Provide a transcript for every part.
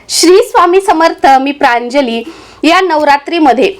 श्री स्वामी समर्थ. मी प्रांजली. या नवरात्रीमध्ये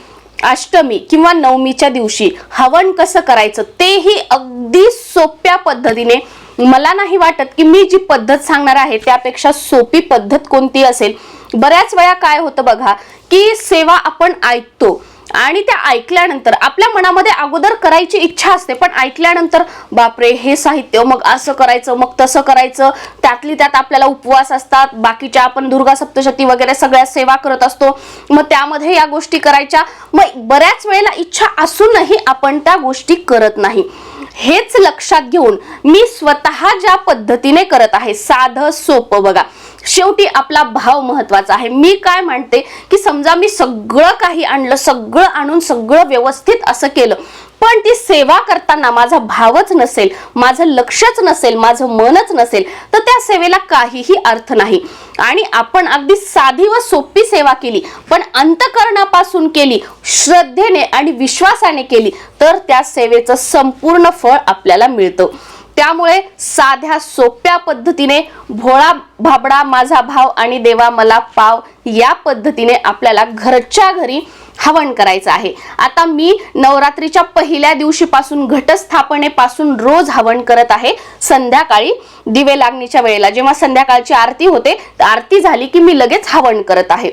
अष्टमी किंवा नवमीच्या दिवशी हवन कसं करायचं तेही अगदी सोप्या पद्धतीने, मला नाही वाटत की मी जी पद्धत सांगणार आहे त्यापेक्षा सोपी पद्धत कोणती असेल. बऱ्याच वेळा काय होतं बघा की सेवा आपण ऐकतो आणि त्या ऐकल्यानंतर आपल्या मनामध्ये अगोदर करायची इच्छा असते, पण ऐकल्यानंतर बापरे हे साहित्य, मग असं करायचं, मग तसं करायचं, त्यातली त्यात आपल्याला उपवास असतात, बाकीच्या आपण दुर्गा सप्तशती वगैरे सगळ्या सेवा करत असतो, मग त्यामध्ये या गोष्टी करायच्या, मग बऱ्याच वेळेला इच्छा असूनही आपण त्या गोष्टी करत नाही. हेच लक्षात घेऊन मी स्वतः ज्या पद्धतीने करत आहे, साधं सोपं बघा, शेवटी आपला भाव महत्वाचा आहे. मी काय म्हणते की समजा मी सगळं काही आणलं, सगळं आणून सगळं व्यवस्थित असं केलं, पण ती सेवा करताना माझा भावच नसेल, माझं लक्षच नसेल, माझं मनच नसेल, तर त्या सेवेला काहीही अर्थ नाही. आणि आपण अगदी साधी व सोपी सेवा केली, पण अंतःकरणापासून केली, श्रद्धेने आणि विश्वासाने केली, तर त्या सेवेचं संपूर्ण फळ आपल्याला मिळतं. त्यामुळे साध्या सोप्या पद्धतीने भोळा भाबडा माझा भाव आणि देवा मला पाव, या पद्धतीने आपल्याला घरच्या घरी हवन करायचं आहे. आता मी नवरात्रीच्या पहिल्या दिवशीपासून घटस्थापनेपासून रोज हवन करत आहे. संध्याकाळी दिवे लागणीच्या वेळेला जेव्हा संध्याकाळची आरती होते, आरती झाली की मी लगेच हवन करत आहे.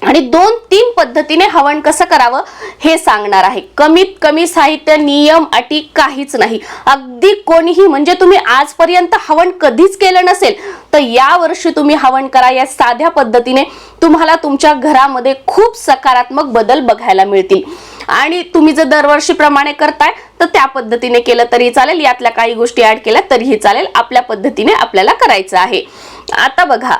आणि 2-3 पद्धतीने हवन कसं करावं हे सांगणार आहे. कमीत कमी साहित्य, नियम, अटी काहीच नाही. अगदी कोणीही, म्हणजे तुम्ही आजपर्यंत हवन कधीच केलं नसेल तर या वर्षी तुम्ही हवन करा. या साध्या पद्धतीने तुम्हाला तुमच्या घरामध्ये खूप सकारात्मक बदल बघायला मिळतील. आणि तुम्ही जर दरवर्षीप्रमाणे करताय तर त्या पद्धतीने केलं तरी चालेल, यातल्या काही गोष्टी ऍड केल्या तरीही चालेल, आपल्या पद्धतीने आपल्याला करायचं आहे. आता बघा,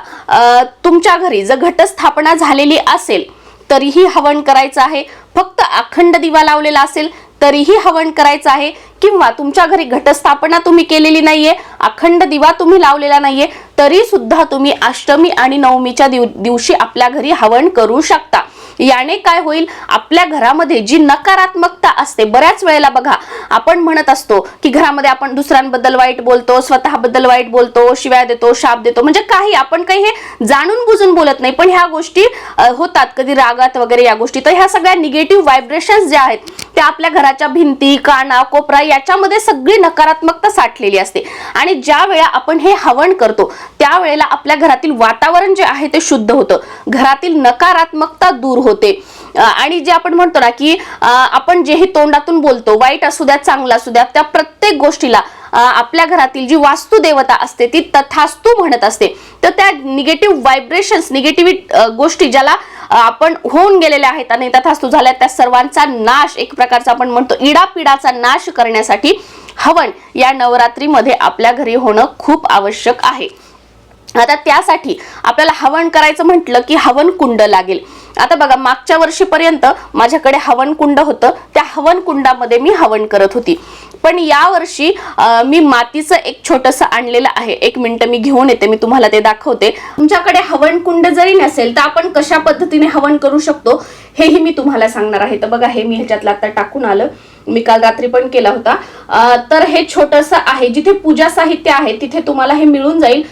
तुमच्या घरी जर घटस्थापना झालेली असेल तरीही हवन करायचं आहे, फक्त अखंड दिवा लावलेला असेल तरीही हवन करायचं आहे, किंवा तुमच्या घरी घटस्थापना तुम्ही केलेली नाहीये, अखंड दिवा तुम्ही लावलेला नाहीये, तरी सुद्धा तुम्ही अष्टमी आणि नवमीच्या दिवशी आपल्या घरी हवन करू शकता. याने काय होईल, आपल्या घरामध्ये जी नकारात्मकता असते, बऱ्याच वेळेला बघा आपण म्हणत असतो की घरामध्ये आपण दुसऱ्यांबद्दल वाईट बोलतो, स्वतःबद्दल वाईट बोलतो, शिव्या देतो, शाप देतो, म्हणजे आपण काही हे जाणून बुजून बोलत नाही, पण ह्या गोष्टी होतात कधी रागात वगैरे या गोष्टी. तर ह्या सगळ्या निगेटिव्ह व्हायब्रेशन्स ज्या आहेत त्या आपल्या घराच्या भिंती, काना, कोपरा याच्यामध्ये सगळी नकारात्मकता साठलेली असते. आणि ज्या वेळा आपण हे हवन करतो त्यावेळेला आपल्या घरातील वातावरण जे आहे ते शुद्ध होतं, घरातील नकारात्मकता दूर होते. आणि जे आपण म्हणतो ना की आपण जेही तोंडातून बोलतो, वाईट असू द्या चांगला असू द्या, त्या प्रत्येक गोष्टीला आपल्या घरातील जी वास्तू देवता असते ती तथास्तु म्हणत असते. तर त्या निगेटिव्ह व्हायब्रेशन्स, निगेटिव्ह गोष्टी ज्याला आपण होऊन गेलेल्या आहेत आणि तथास्तु झाल्या, त्या सर्वांचा नाश, एक प्रकारचा आपण म्हणतो इडापिडाचा नाश करण्यासाठी हवन या नवरात्रीमध्ये आपल्या घरी होणं खूप आवश्यक आहे. आता त्यासाठी आपल्याला हवन करायचं म्हटलं की हवन कुंड लागेल. आता बघा, मागच्या वर्षीपर्यंत माझ्याकडे हवन कुंड होतं, त्या हवन कुंडामध्ये मी हवन करत होती, पण या वर्षी मी मातीचं एक छोटंसं आणलेलं आहे. 1 मिनिट मी घेऊन येते, मी तुम्हाला ते दाखवते. तुमच्याकडे हवन कुंड जरी नसेल तर आपण कशा पद्धतीने हवन करू शकतो हेही मी तुम्हाला सांगणार आहे. तर बघा, हे मी ह्याच्यातलं आता टाकून आलं, मी काल रात्री पण केला होता. तर हे छोटंसं आहे, जिथे पूजा साहित्य आहे तिथे तुम्हाला हे मिळून जाईल.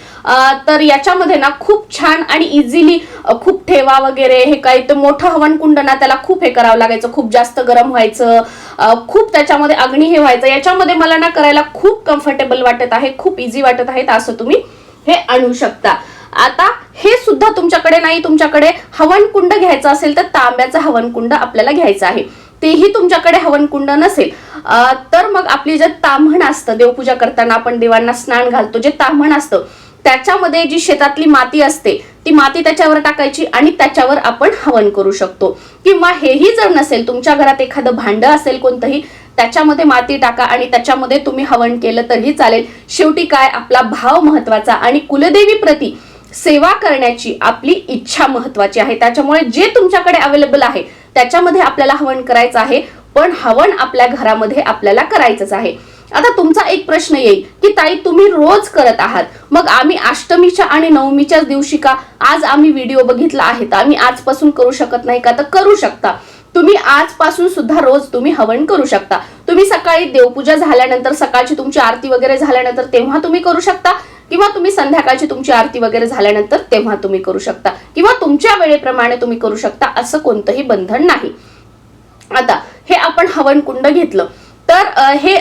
तर याच्यामध्ये ना खूप छान आणि इझिली, खूप ठेवा वगैरे हे काही, तर मोठं हवन कुंड ना त्याला खूप हे करावं लागायचं, खूप जास्त गरम व्हायचं, खूप त्याच्यामध्ये अग्नी हे व्हायचं. याच्यामध्ये मला ना करायला खूप कम्फर्टेबल वाटत आहे, खूप इझी वाटत आहे, तर असं तुम्ही हे आणू शकता. आता हे सुद्धा तुमच्याकडे नाही, तुमच्याकडे हवन कुंड घ्यायचं असेल तर तांब्याचं हवन कुंड आपल्याला घ्यायचं आहे. तेही तुमच्याकडे हवन कुंड नसेल तर मग आपली जे ताम्हण असतं, देवपूजा करताना आपण देवांना स्नान घालतो, जे ताम्हण असतं त्याच्यामध्ये जी शेतातली माती असते ती माती त्याच्यावर टाकायची आणि त्याच्यावर आपण हवन करू शकतो. किंवा हेही जर नसेल, तुमच्या घरात एखादं भांड असेल कोणतंही, त्याच्यामध्ये माती टाका आणि त्याच्यामध्ये तुम्ही हवन केलं तरीही चालेल. शेवटी काय, आपला भाव महत्वाचा आणि कुलदेवी प्रती सेवा करण्याची आपली इच्छा महत्वाची आहे. त्याच्यामुळे जे तुमच्याकडे अवेलेबल आहे त्याच्यामध्ये आपल्याला हवन करायचं आहे, पण हवन आपल्या घरामध्ये आपल्याला करायचंच आहे. आता तुमचा एक प्रश्न येईल की ताई तुम्ही रोज करत आहात, मग आम्ही अष्टमीच्या आणि नवमीच्याच दिवशी का? आज आम्ही व्हिडिओ बघितला आहे तर आम्ही आजपासून करू शकत नाही का? तर करू शकता. तुम्ही आजपासून सुद्धा रोज तुम्ही हवन करू शकता. तुम्ही सकाळी देवपूजा झाल्यानंतर, सकाळची तुमची आरती वगैरे झाल्यानंतर तेव्हा तुम्ही करू शकता, किंवा तुम्ही संध्याकाळची तुमची आरती वगैरे झाल्यानंतर तेव्हा तुम्ही करू शकता, किंवा तुमच्या वेळेप्रमाणे तुम्ही करू शकता, असं कोणतंही बंधन नाही. आता हे आपण हवन कुंड घेतलं, तर हे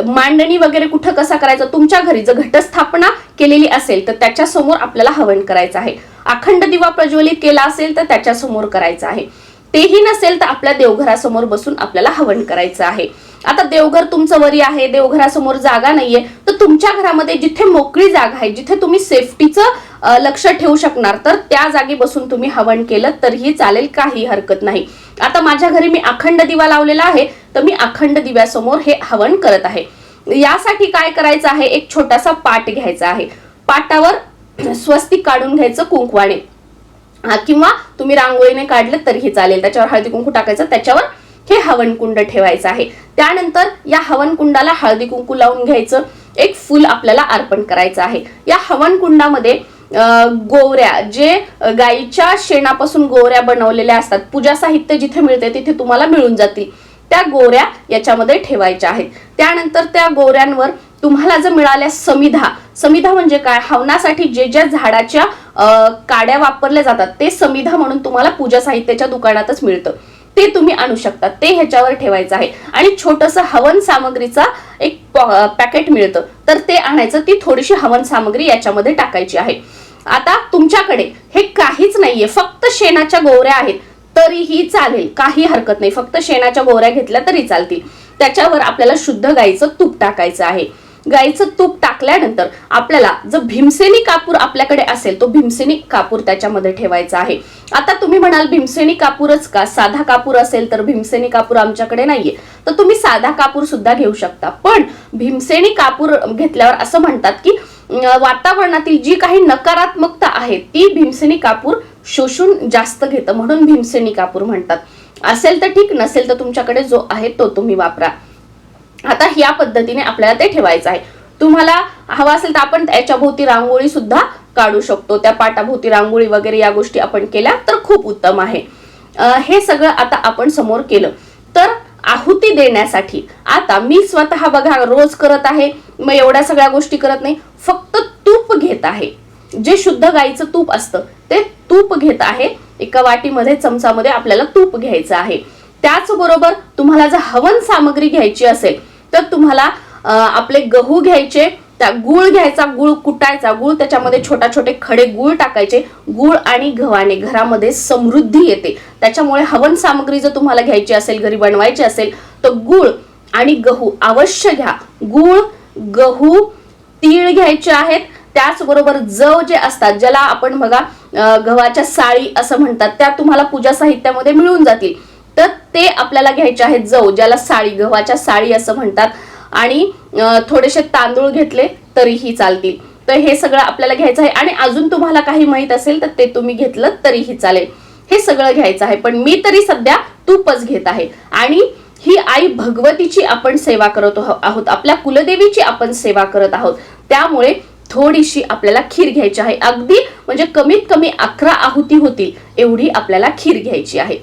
मांडणी वगैरे कुठं कसा करायचं, तुमच्या घरी जर घटस्थापना केलेली असेल तर त्याच्या समोर आपल्याला हवन करायचं आहे. अखंड दिवा प्रज्वलित केला असेल तर त्याच्या समोर करायचं आहे. तेही नसेल तर आपल्या देवघरासमोर बसून आपल्याला हवन करायचं आहे. आता देवघर तुमचं वरी आहे, देवघरासमोर जागा नाहीये, तर तुमच्या घरामध्ये जिथे मोकळी जागा आहे, जिथे तुम्ही सेफ्टीचं लक्ष ठेवू शकणार, तर त्या जागी बसून तुम्ही हवन केलं तरीही चालेल, काही हरकत नाही. आता माझ्या घरी मी अखंड दिवा लावलेला आहे, तर मी अखंड दिव्यासमोर हे हवन करत आहे. यासाठी काय करायचं आहे, एक छोटासा पाट घ्यायचा आहे. पाटावर स्वस्तिक काढून घ्यायचं कुंकवाने, किंवा तुम्ही रांगोळीने काढलं तरीही चालेल. त्याच्यावर हळदी कुंकू टाकायचं, त्याच्यावर हे हवन कुंड ठेवायचं आहे. त्यानंतर या हवन कुंडाला हळदी कुंकू लावून घ्यायचं. एक फुल आपल्याला अर्पण करायचं आहे. या हवन कुंडामध्ये गोवऱ्या, जे गाईच्या शेणापासून गोवऱ्या बनवलेल्या असतात, पूजा साहित्य जिथे मिळते तिथे तुम्हाला मिळून जातील, त्या गोवऱ्या याच्यामध्ये ठेवायच्या आहेत. त्यानंतर त्या गोवऱ्यांवर तुम्हाला जर मिळाल्या समिधा, समिधा म्हणजे काय, हवनासाठी जे ज्या झाडाच्या काड्या वापरल्या जातात ते समिधा म्हणून तुम्हाला पूजा साहित्याच्या दुकानातच मिळतं, ते तुम्ही आणू शकता. ते ह्याच्यावर ठेवायचं आहे. आणि छोटंसं हवन सामग्रीचा एक पॅकेट मिळतं, तर ते आणायचं. ती थोडीशी हवन सामग्री याच्यामध्ये टाकायची आहे. आता तुमच्याकडे हे काहीच नाहीये, फक्त शेणाच्या गोवऱ्या आहेत तरीही चालेल, काही हरकत नाही. फक्त शेणाच्या गोवऱ्या घेतल्या तरी चालतील. त्याच्यावर आपल्याला शुद्ध गाईचं तूप टाकायचं आहे. गाईचं तूप टाकल्यानंतर आपल्याला जर भीमसेनी कापूर आपल्याकडे असेल, तो भीमसेनी कापूर त्याच्यामध्ये ठेवायचा आहे. आता तुम्ही म्हणाल भीमसेनी कापूरच का, साधा कापूर असेल तर, भीमसेनी कापूर आमच्याकडे नाहीये, तर तुम्ही साधा कापूर सुद्धा घेऊ शकता. पण भीमसेनी कापूर घेतल्यावर असं म्हणतात की वातावरणातील जी काही नकारात्मकता आहे ती भीमसेनी कापूर शोषून जास्त घेतं, म्हणून भीमसेनी कापूर म्हणतात. असेल तर ठीक, नसेल तर तुमच्याकडे जो आहे तो तुम्ही वापरा. आता या पद्धतीने आपल्याला ते ठेवायचं आहे. तुम्हाला हवा असेल तर आपण त्याच्या भोवती रांगोळी सुद्धा काढू शकतो. त्या पाटाभोवती रांगोळी वगैरे या गोष्टी आपण केल्या तर खूप उत्तम आहे. हे सगळं आता आपण समोर केलं. तर आहुती देण्यासाठी आता मी स्वतः बघा रोज करत आहे, मग एवढ्या सगळ्या गोष्टी करत नाही, फक्त तूप घेत आहे. जे शुद्ध गाईचं तूप असतं ते तूप घेत आहे. एका वाटीमध्ये, चमचामध्ये आपल्याला तूप घ्यायचं आहे. त्याचबरोबर तुम्हाला जर हवन सामग्री घ्यायची असेल तर तुम्हाला आपले गहू घ्यायचे, त्या गुळ घ्यायचा, गुळ कुटायचा, गुळ त्याच्यामध्ये छोटे खडे गुळ टाकायचे. गुळ आणि गव्हाने घरामध्ये समृद्धी येते. त्याच्यामुळे हवन सामग्री जर तुम्हाला घ्यायची असेल, घरी बनवायची असेल, तर गुळ आणि गहू अवश्य घ्या. गुळ, गहू, तीळ घ्यायचे आहेत. त्याचबरोबर जव जे असतात, ज्याला आपण बघा गव्हाच्या साळी असं म्हणतात, त्या तुम्हाला पूजा साहित्यामध्ये मिळून जातील, तर ते आपल्याला घ्यायचे आहेत. जव, ज्याला साळी, गव्हाच्या साळी असं म्हणतात. आणि थोडेसे तांदूळ घेतले तरीही चालतील. तर हे सगळं आपल्याला घ्यायचं आहे. आणि अजून तुम्हाला काही माहित असेल तर ते तुम्ही घेतलं तरीही चालेल. हे सगळं घ्यायचं आहे. पण मी तरी सध्या तूपच घेत आहे. आणि ही आई भगवतीची आपण सेवा करत आहोत, आपल्या कुलदेवीची आपण सेवा करत आहोत. त्यामुळे थोडीशी आपल्याला खीर घ्यायची आहे. अगदी म्हणजे कमीत कमी 11 आहुती होतील एवढी आपल्याला खीर घ्यायची आहे.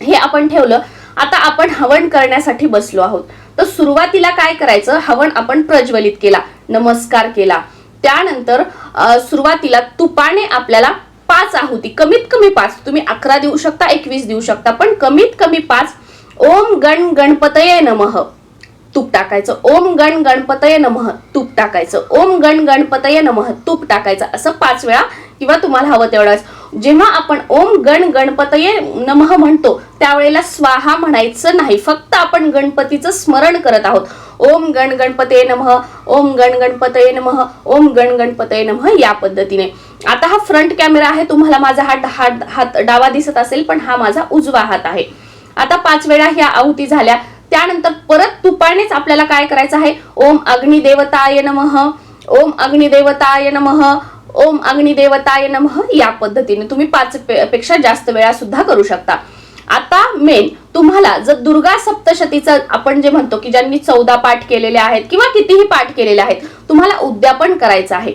हे आपण ठेवलं. आता आपण हवन करण्यासाठी बसलो आहोत. तर सुरुवातीला काय करायचं, हवन आपण प्रज्वलित केला, नमस्कार केला. त्यानंतर सुरुवातीला तुपाने आपल्याला 5 आहुती, कमीत कमी 5, तुम्ही 11 देऊ शकता, 21 देऊ शकता, पण कमीत कमी 5. ओम गण गणपतये नमः, तूप टाकायचं. ओम गण गणपतये नमः, तूप टाकायचं. ओम गण गणपतये नमः, तूप टाकायचं. असं 5 वेळा, किंवा तुम्हाला हवं तेवढंच. जेव्हा आपण ओम गण गणपतये नमः म्हणतो त्यावेळेला स्वाहा म्हणायचं नाही, फक्त आपण गणपतीचं स्मरण करत आहोत. ओम गण गणपतये नमः, ओम गण गणपतये नमः, ओम गण गणपतये नमः, या पद्धतीने. आता हा फ्रंट कॅमेरा आहे, तुम्हाला माझा हात डावा दिसत असेल, पण हा माझा उजवा हात आहे. आता 5 वेळा ह्या आहुती झाल्या. त्यानंतर परत तुपानेच आपल्याला काय करायचं आहे, ओम अग्निदेवताय नमः, ओम अग्निदेवताय नमः, ओम अग्निदेवताय नमः, या पद्धतीने तुम्ही 5 पेक्षा जास्त वेळा सुद्धा करू शकता. आता मेन तुम्हाला जर दुर्गा सप्तशतीचं आपण जे म्हणतो की ज्यांनी 14 पाठ केलेले आहेत किंवा कितीही पाठ केलेले आहेत, तुम्हाला उद्यापन करायचं आहे.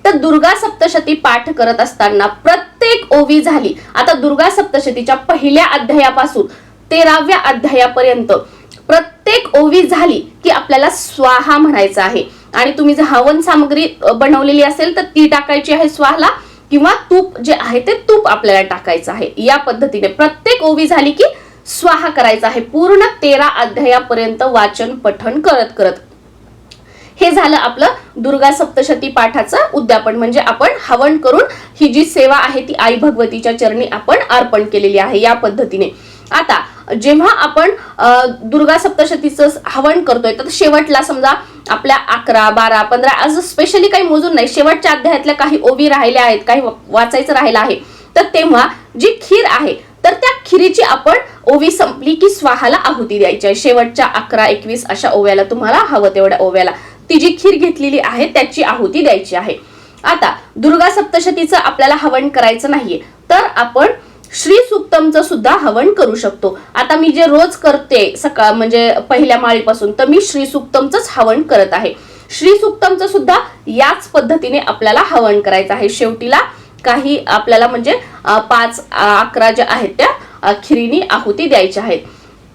तर दुर्गा सप्तशती पाठ करत असताना प्रत्येक ओवी झाली, आता दुर्गा सप्तशतीच्या पहिल्या अध्यायापासून 13व्या अध्यायापर्यंत प्रत्येक ओवी झाली की आपल्याला स्वाहा म्हणायचं आहे. आणि तुम्ही जर हवन सामग्री बनवलेली असेल तर ती टाकायची आहे स्वाहाला, किंवा तूप जे आहे ते तूप आपल्याला टाकायचं आहे. या पद्धतीने प्रत्येक ओवी झाली की स्वाहा करायचा आहे. पूर्ण 13 अध्यायापर्यंत वाचन पठण करत करत. हे झालं आपलं दुर्गा सप्तशती पाठाचं उद्यापन. म्हणजे आपण हवन करून ही जी सेवा आहे ती आई भगवतीच्या चरणी आपण अर्पण केलेली आहे या पद्धतीने. आता जेव्हा आपण दुर्गा सप्तशतीचं हवन करतोय तर शेवटला समजा आपल्या 11, 12, 15 असं स्पेशली काही मोजून नाही, शेवटच्या अध्यायातल्या काही ओवी राहिल्या आहेत, काही वाचायचं राहिलं आहे, तर तेव्हा जी खीर आहे तर त्या खिरीची आपण ओवी संपली की स्वाहाला आहुती द्यायची आहे. शेवटच्या 11, 21 अशा ओव्याला तुम्हाला हवं तेवढ्या ओव्याला ती जी खीर घेतलेली आहे त्याची आहुती द्यायची आहे. आता दुर्गा सप्तशतीचं आपल्याला हवन करायचं नाहीये तर आपण श्री सुक्तमचं सुद्धा हवन करू शकतो. आता मी जे रोज करते सकाळ म्हणजे पहिल्या माळीपासून, तर मी श्री सुक्तमचंच हवन करत आहे. श्री सुक्तमचं सुद्धा याच पद्धतीने आपल्याला हवन करायचं आहे. शेवटीला काही आपल्याला म्हणजे 5, 11 ज्या आहेत त्या खिरीनी आहुती द्यायच्या आहेत.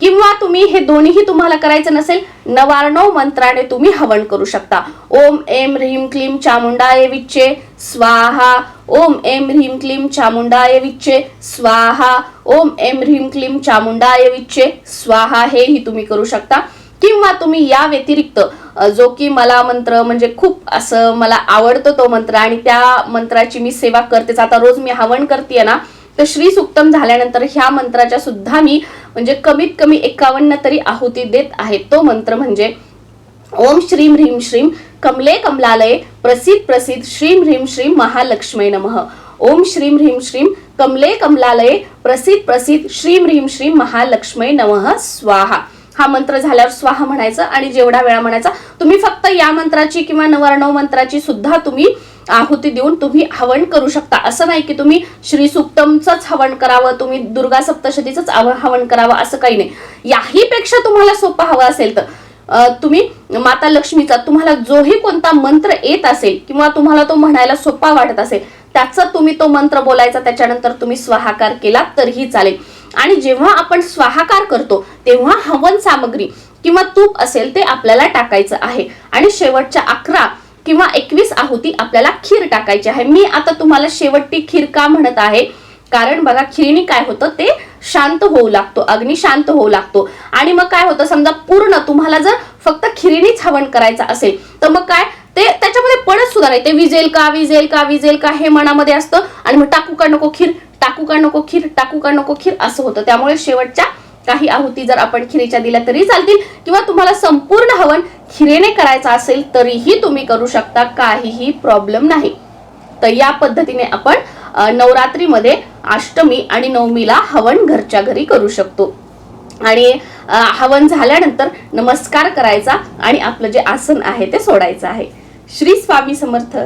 किंवा तुम्ही हे दोन्हीही तुम्हाला करायचं नसेल, 99 मंत्राने तुम्ही हवन करू शकता. ओम ऐं ह्रीं क्लीं चामुंडाय विच्चे स्वाहा, ओम ऐं ह्रीं क्लीं चामुंडाय विच्चे स्वाहा, ओम ऐं ह्रीं क्लीं चामुंडाय विच्चे स्वाहा, हेही तुम्ही करू शकता. किंवा तुम्ही या व्यतिरिक्त जो की मला मंत्र म्हणजे खूप असं मला आवडतो तो मंत्र आणि त्या मंत्राची मी सेवा करतेच. आता रोज मी हवन करते ना, तर श्री सुक्तम झाल्यानंतर ह्या मंत्राच्या सुद्धा मी म्हणजे कमीत कमी 51 तरी आहुती देत आहे. तो मंत्र म्हणजे ओम श्रीं ह्रीं श्रीं कमले कमलालये प्रसिद्ध प्रसिद्ध श्रीं ह्रीं श्रीं महालक्ष्मी नमः. ओम श्रीं ह्रीं श्रीं कमले कमलालये प्रसिद्ध प्रसिद्ध श्रीं ह्रीं श्रीं महालक्ष्मी नमः स्वाहा. हा मंत्र झाल्यावर स्वाहा म्हणायचं आणि जेवढा वेळा म्हणायचा. तुम्ही फक्त या मंत्राची किंवा 99 मंत्राची सुद्धा तुम्ही आहुती देऊन तुम्ही हवन करू शकता. असं नाही की तुम्ही श्री सुक्तमचंच हवन करावं, तुम्ही दुर्गा सप्तशतीचंच हवन करावं, असं काही नाही. याही पेक्षा तुम्हाला सोपं हवं असेल तर तुम्ही माता लक्ष्मीचा तुम्हाला जोही कोणता मंत्र येत असेल किंवा तुम्हाला तो म्हणायला सोपा वाटत असेल त्याचा तुम्ही तो मंत्र बोलायचा, त्याच्यानंतर तुम्ही स्वाहाकार केला तरीही चालेल. आणि जेव्हा आपण स्वाहाकार करतो तेव्हा हवन सामग्री किंवा तूप असेल ते आपल्याला टाकायचं आहे. आणि शेवटच्या 11 किंवा 21 आहुती आपल्याला खीर टाकायची आहे. मी आता तुम्हाला शेवटची खीर का म्हणत आहे, कारण बघा खिरीने काय होतं ते शांत होऊ लागतो, अग्नी शांत होऊ लागतो. आणि मग काय होतं समजा पूर्ण तुम्हाला जर फक्त खिरीनेच हवन करायचं असेल तर मग काय ते त्याच्यामध्ये पडत सुद्धा नाही, ते विजेल का विजेल का विजेल का हे मनामध्ये असतं आणि मग टाकू का नको खीर, टाकू का नको खीर, टाकू का नको खीर असं होतं. त्यामुळे शेवटच्या काही आहुती जर आपण खिरीच्या दिल्या तरी चालतील किंवा तुम्हाला संपूर्ण हवन खिरेने करायचं असेल तरीही तुम्ही करू शकता, काहीही प्रॉब्लेम नाही. तर या पद्धतीने आपण नवरात्रीमध्ये अष्टमी आणि नवमीला हवन घरच्या घरी करू शकतो. आणि हवन झाल्यानंतर नमस्कार करायचा आणि आपलं जे आसन आहे ते सोडायचं आहे. श्री स्वामी समर्थ.